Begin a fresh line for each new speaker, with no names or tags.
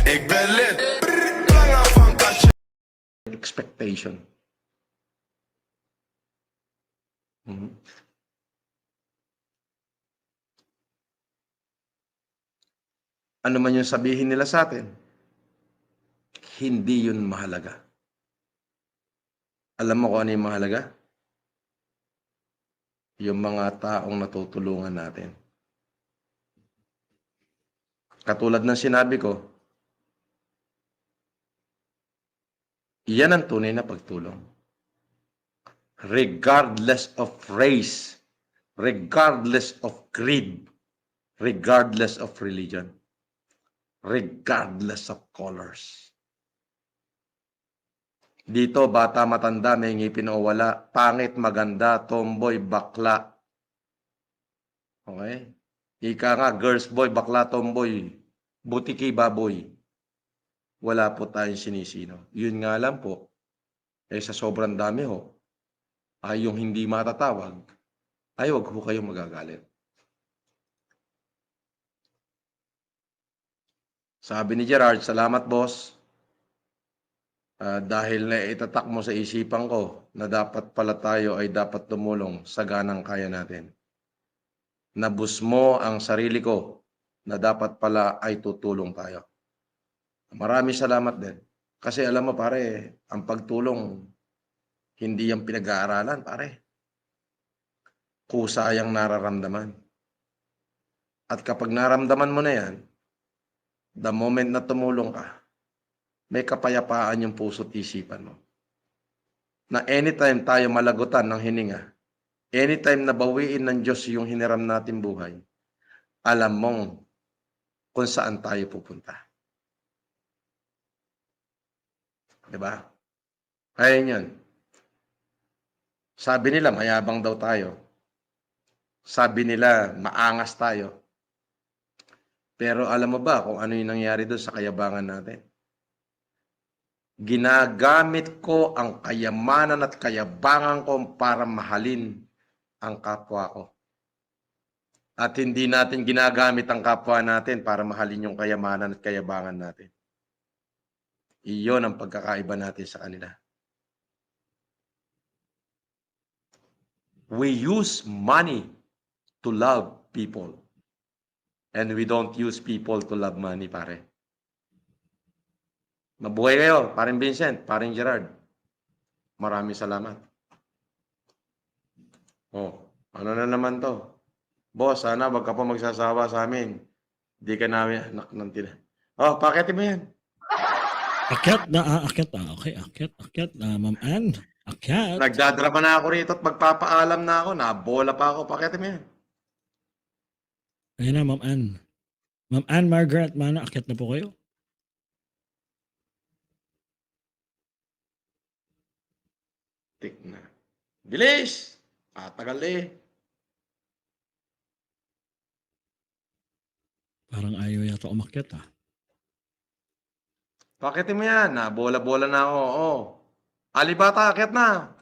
Ik ben lid. Langer van kastje.
Expectation. Ano man yung sabihin nila sa atin, hindi yun mahalaga. Alam mo kung ano yung mahalaga? Yung mga taong natutulungan natin. Katulad ng sinabi ko, iyan ang tunay na pagtulong. Regardless of race, regardless of creed, regardless of religion, regardless of colors. Dito, bata, matanda, may ngipin o wala, pangit, maganda, tomboy, bakla. Okay? Ika nga, girls boy, bakla, tomboy, butiki, baboy. Wala po tayong sinisino. Yun nga lang po, sa sobrang dami ho, ay yung hindi matatawag, ay wag ho kayong magagalit. Sabi ni Gerard, salamat boss. Dahil na itatak mo sa isipan ko na dapat pala tayo ay dapat tumulong sa ganang kaya natin. Nabus mo ang sarili ko na dapat pala ay tutulong tayo. Maraming salamat din. Kasi alam mo pare, ang pagtulong, hindi yung pinag-aaralan pare. Kusa yung nararamdaman. At kapag naramdaman mo na yan, the moment na tumulong ka, may kapayapaan yung puso't isipan mo. Na anytime tayo malagutan ng hininga, anytime na bawiin ng Diyos yung hiniram natin buhay, alam mong kung saan tayo pupunta. Diba? Ayun yun. Sabi nila, mayabang daw tayo. Sabi nila, maangas tayo. Pero alam mo ba kung ano yung nangyari doon sa kayabangan natin? Ginagamit ko ang kayamanan at kayabangan ko para mahalin ang kapwa ko. At hindi natin ginagamit ang kapwa natin para mahalin yung kayamanan at kayabangan natin. Iyon ang pagkakaiba natin sa kanila. We use money to love people. And we don't use people to love money, pare. Mabuhay kayo, paring Vincent, paring Gerard. Maraming salamat. Oh, ano na naman to? Boss, sana wag ka pa magsasawa sa amin. Hindi ka namin anak ng tina. Oh, pakitin mo yan.
Akyat na, akyat na. Okay, akyat na, Ma'am Ann. Akyat.
Nagdadrama na ako rito at magpapaalam na ako. Nabola pa ako. Pakitin mo yan.
Ayun na, Ma'am Ann. Ma'am Ann Margaret, mana, akyat na po kayo.
Tik na. Bilis! Tagal eh.
Parang ayaw yata umakyat ah.
Pakitin mo yan. Nabola-bola na ako. Oh. Alibata, akyat na.